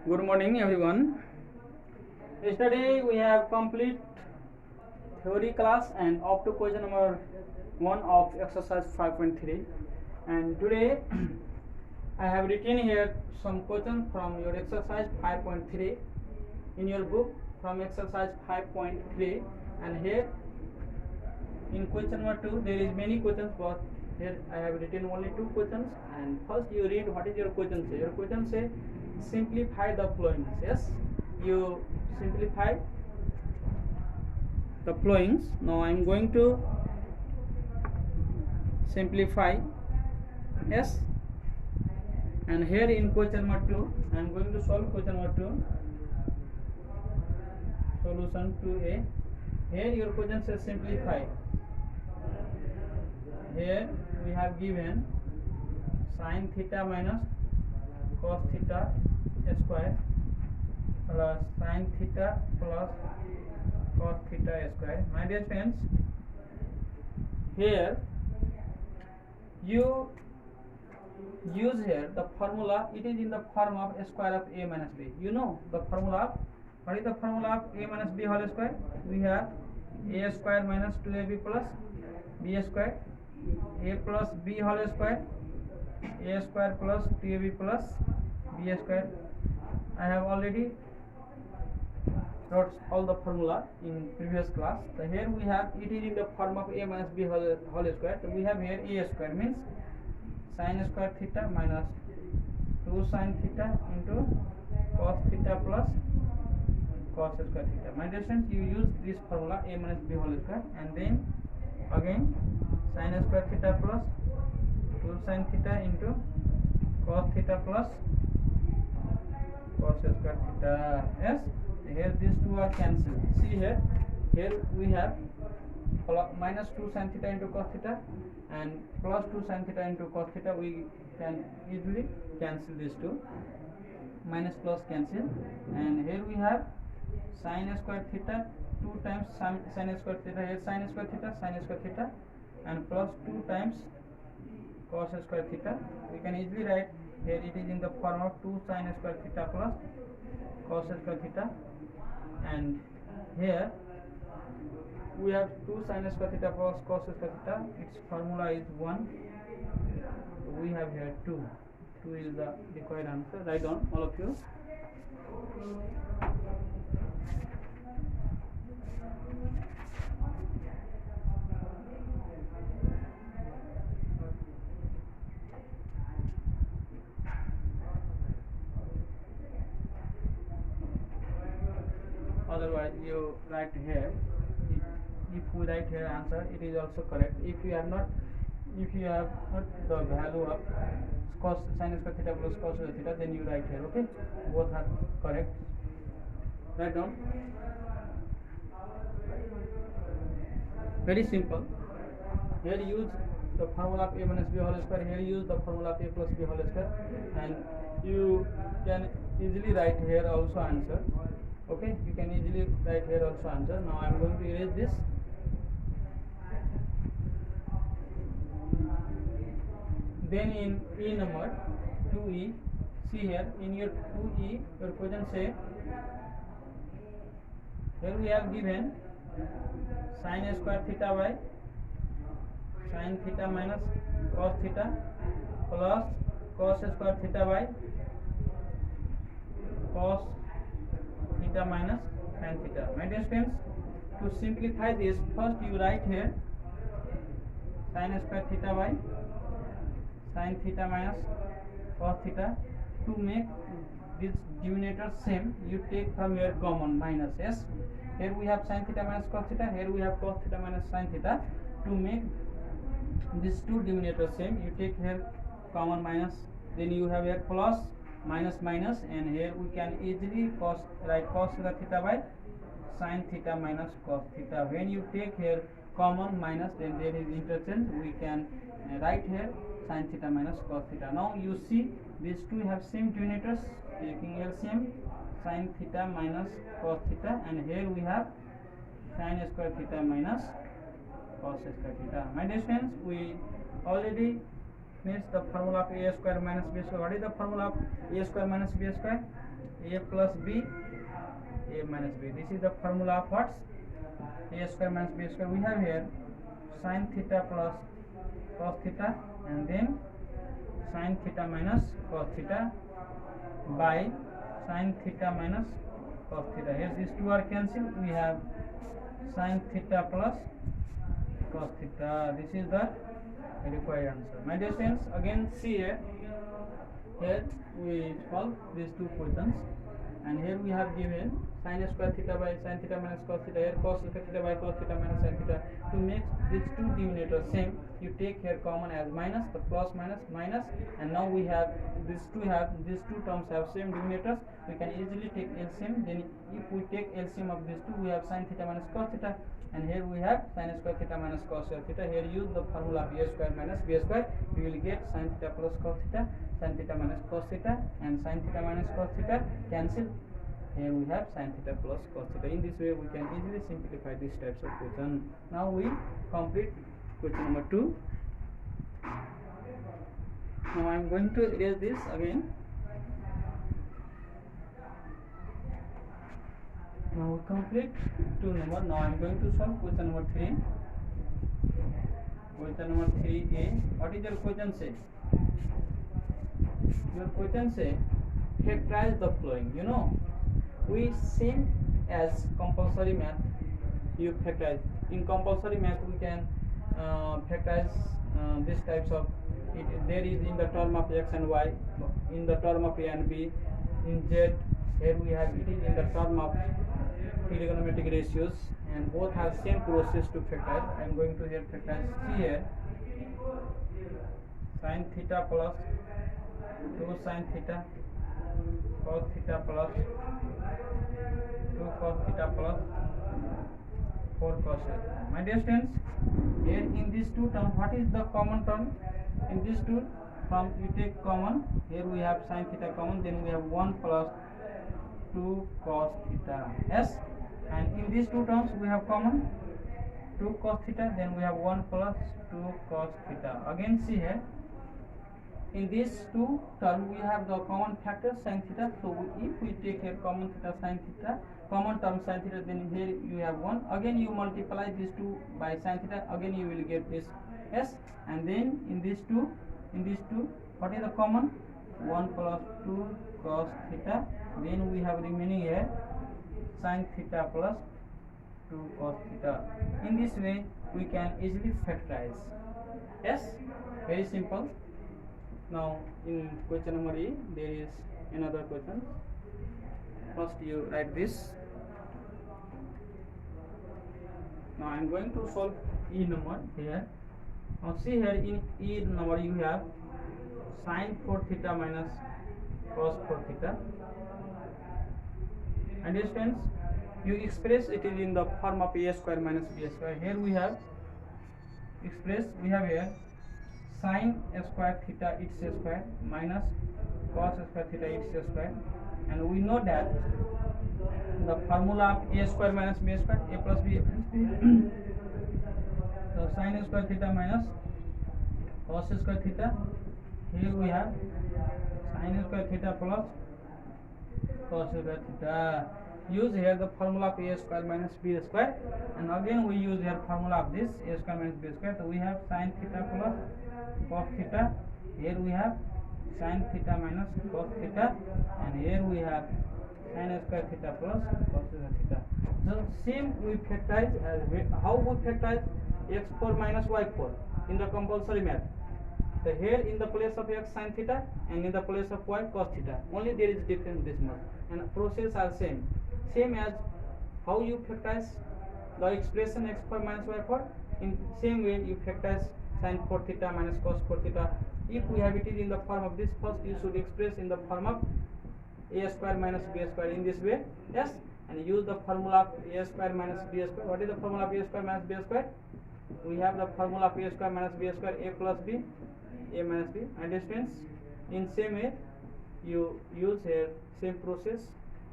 Good morning, everyone. Yesterday we have complete theory class and up to question number 1 of exercise 5.3, and today I have written here some questions from your exercise 5.3 in your book from exercise 5.3, and here in question number 2 there is many questions, but here I have written only 2 questions. And first you read what is your question say. Your question say simplify the following. Yes, you simplify the followings. Now I am going to simplify. Yes, and here in question number 2 I am going to solve question number 2. Solution 2a. Here your question says simplify. Here we have given sin theta minus cos theta square plus sin theta plus cos theta square. My dear friends, here you use here the formula. It is in the form of square of a minus b. You know the formula of, what is the formula of a minus b whole square? We have a square minus 2ab plus b square, a plus b whole square, a square plus 2ab plus b square. I have already wrote all the formula in previous class. So here we have, it is in the form of a minus b whole square. So we have here a square means sin square theta minus 2 sin theta into cos theta plus cos square theta. My dear friends, you use this formula a minus b whole square, and then again sin square theta plus 2 sin theta into cos theta plus cos square theta. Yes, here these two are cancelled. See here we have minus 2 sin theta into cos theta and plus 2 sin theta into cos theta. We can easily cancel these two. Minus plus cancel, and here we have sin square theta 2 times sin square theta. Here sin square theta and plus 2 times cos square theta. We can easily write here it is in the form of 2 sin square theta plus cos square theta, and here we have 2 sin square theta plus cos square theta. Its formula is 1. We have here 2. 2 is the required answer. Write down all of you. Otherwise you write here. If we write here answer, it is also correct. If you have not the value of cos sin square theta plus cos square theta, then you write here. Okay, both are correct. Write down. Very simple. Here use the formula of a minus b whole square. Here use the formula of a plus b whole square, and you can easily write here also answer. Okay, you can easily write here also answer. Now I am going to erase this. Then in E number 2E, see here in your 2E, your question say, here we have given sin square theta by sin theta minus cos theta plus cos square theta by cos theta minus sin theta. My dear friends, to simplify this, first you write here sin square theta by sin theta minus cos theta. To make this denominator same, you take from your common minus. Yes, here we have sin theta minus cos theta, here we have cos theta minus sin theta. To make these two denominators same, you take here common minus, then you have here plus minus minus, and here we can easily write cos square theta by sin theta minus cos theta. When you take here common minus, then there is interchange. We can write here sin theta minus cos theta. Now you see these two have same denominators. Taking LCM, sin theta minus cos theta, and here we have sin square theta minus cos square theta. My dear friends, we already means the formula of a square minus b square. What is the formula of a square minus b square? A plus b, a minus b. This is the formula of what? A square minus b square. We have here sin theta plus cos theta, and then sin theta minus cos theta by sin theta minus cos theta. Here these two are cancelled. We have sin theta plus cos theta. This is the required answer. My dear friends, again see here. Here we solve these two questions, and here we have given sin square theta by sin theta minus cos theta. Here cos square theta by cos theta minus sin theta. To make these two denominators same, you take here common as minus, the plus minus minus, and now we have these two terms have same denominators. We can easily take LCM. Then if we take LCM of these two, we have sin theta minus cos theta, and here we have sin square theta minus cos square theta. Here use the formula of a square minus b square. You will get sin theta plus cos theta, sin theta minus cos theta, and sin theta minus cos theta cancel. Here we have sin theta plus cos theta. In this way we can easily simplify these types of question. Now we complete question number 2. Now I am going to erase this again. Now we complete 2 number. Now I am going to solve question number 3. Question number 3a. What is your question say? Your question say factorize the following. You know, we same as compulsory math. You factorize. In compulsory math we can factorize these types of it. There is in the term of x and y, in the term of a and b, in z. Here we have it is in the term of trigonometric ratios, and both have same process to factorize. I am going to here factorize. See here, sin theta plus 2 sin theta cos theta plus 2 cos theta plus 4 cos theta. My dear students, here in these two terms, what is the common term? In these two terms, you take common. Here we have sin theta common, then we have 1 plus 2 cos theta. Yes, and in these two terms we have common 2 cos theta, then we have 1 plus 2 cos theta. Again see here, in these two terms we have the common factor sin theta. So if we take here common theta sin theta, common term sin theta, then here you have 1. Again you multiply these two by sin theta, again you will get this. Yes, and then in these two what is the common? 1 plus 2 cos theta. Then we have remaining here sin theta plus 2 cos theta. In this way we can easily factorize. Yes, very simple. Now in question number E, there is another question. First you write this. Now I am going to solve E number here. Now see here, in E number you have sin 4 theta minus cos 4 theta. Understands? You express it is in the form of a square minus b square. Here we have express, we have here sin square theta its square minus cos square theta its square, and we know that the formula of a square minus b square, a plus b, a plus b. So sin square theta minus cos square theta. Here we have sin square theta plus cos square theta. Use here the formula of a square minus b square, and again we use here formula of this a square minus b square. So we have sin theta plus cos theta. Here we have sin theta minus cos theta, and here we have sin square theta plus cos theta. So same we factorize as how we factorize x4 minus y4 in the compulsory math. So here in the place of x sin theta and in the place of y cos theta. Only there is difference this much, and process are same as how you factorize the expression x4 minus y4. In same way you factorize sin 4 theta minus cos 4 theta. If we have it in the form of this, first you should express in the form of a square minus b square in this way. Yes, and use the formula of a square minus b square. What is the formula of a square minus b square? We have the formula of a square minus b square, a plus b, a minus b. Understands? In same way you use here same process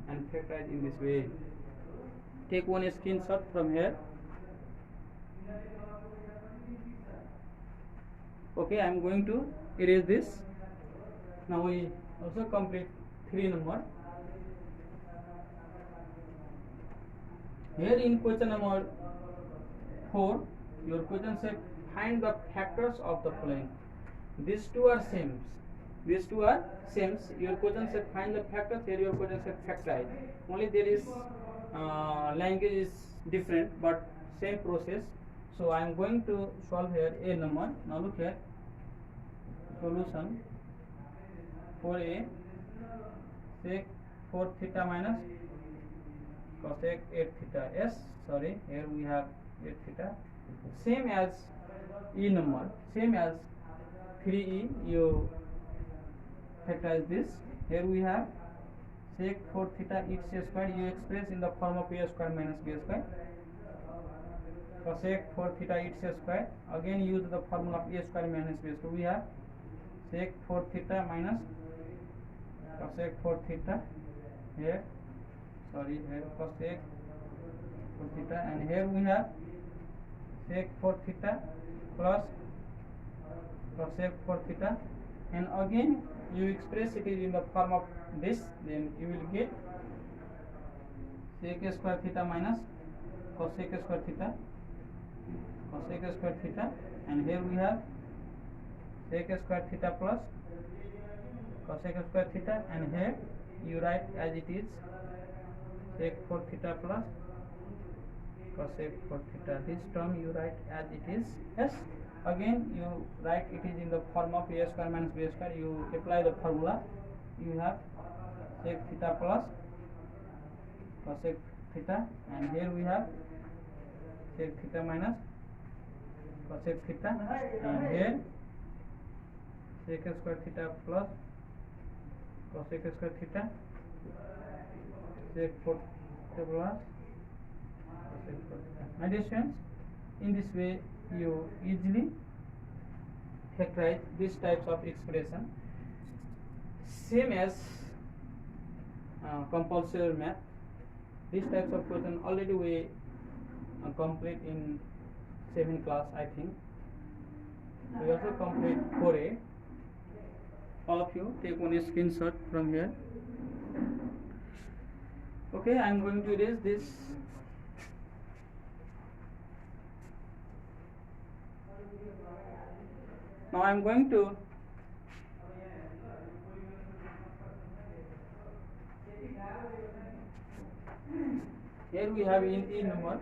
and factorize in this way. Take one screenshot from here. Okay, I am going to erase this. Now we also complete 3 number. Here in question number 4, your question said find the factors of the following. These two are same. These two are same. Your question said find the factors. Here your question said factorize. Only there is language is different, but same process. So I am going to solve here a number. Now look here. Solution. 4a sec 4 theta minus cosec 8 theta. Yes, sorry, here we have 8 theta. Same as e number, same as 3e. You factorize this. Here we have sec 4 theta x square. You express in the form of a square minus b square. Cosec 4 theta x square. Again use the formula of a square minus b square. We have sec 4 theta minus cosec 4 theta. Here, sorry, here cosec 4 theta, and here we have sec 4 theta plus cosec 4 theta, and again you express it in the form of this, then you will get sec square theta minus cosec square theta, and here we have sec square theta plus cosec square theta, and here you write as it is sec 4 theta plus cosec 4 theta. This term you write as it is. Yes, again you write it is in the form of a square minus b square. You apply the formula. You have sec theta plus cosec theta, and here we have sec theta minus cosec theta, and here sec square theta plus cosec square theta, sec 4 theta plus cosec 4 theta. My dear friends, in this way you easily factorize these types of expression, same as compulsory math. These types of question already we complete in 7th class, I think. We also complete 4a. All of you take one screenshot from here. Okay, I am going to erase this. Now I am going to here we have in e number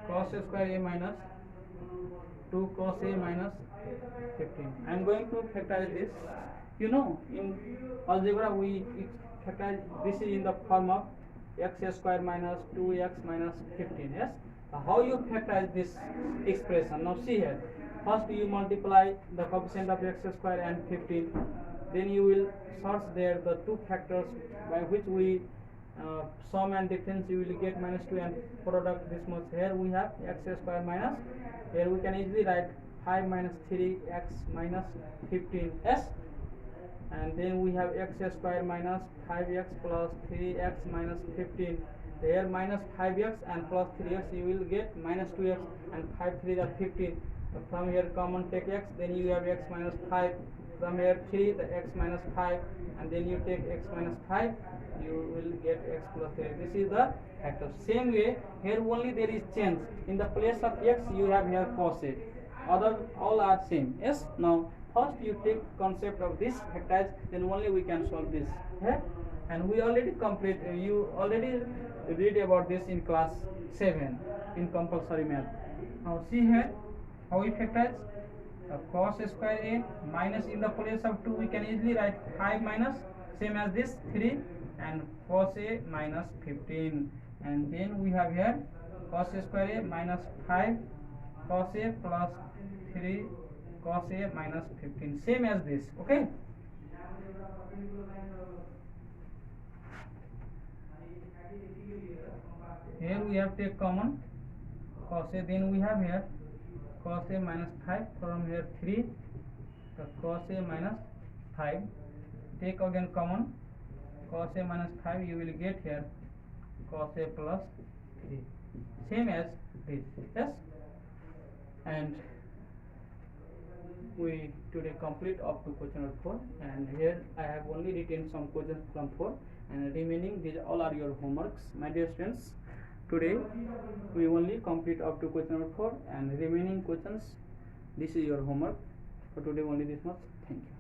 cos square a minus 2 cos a minus 15. I am going to factorize this. You know, in algebra we factorize this is in the form of x square minus 2x minus 15. Yes. How you factorize this expression? Now see here. First you multiply the coefficient of x square and 15. Then you will search there the two factors by which we sum and difference. You will get minus 2 and product this much. Here we have x square minus. Here we can easily write 5 minus 3x minus 15s, and then we have x square minus 5x plus 3x minus 15. Here minus 5x and plus 3x, you will get minus 2x, and 5 3 are 15. From here common take x, then you have x minus 5. From here 3 the x minus 5, and then you take x minus 5, you will get x plus 3. This is the factor. Same way here only there is change. In the place of x you have here cos a. Other all are same. Yes. Now first you take concept of this factorize, then only we can solve this. Yeah? And we already complete. You already read about this in class 7 in compulsory math. Now see here how we factorize. Cos square a minus in the place of 2 we can easily write 5 minus same as this 3 and cos a minus 15, and then we have here cos square a minus 5 cos a plus 3 cos a minus 15, same as this. Okay. Here we have take common cos a, then we have here cos a minus 5, from here 3 cos a minus 5, take again common cos a minus 5, you will get here cos a plus 3, same as this. Yes. And we today complete up to question number 4, and here I have only written some questions from 4, and remaining these all are your homeworks, my dear students. Today we only complete up to question number 4, and remaining questions, this is your homework for today, only this much. Thank you.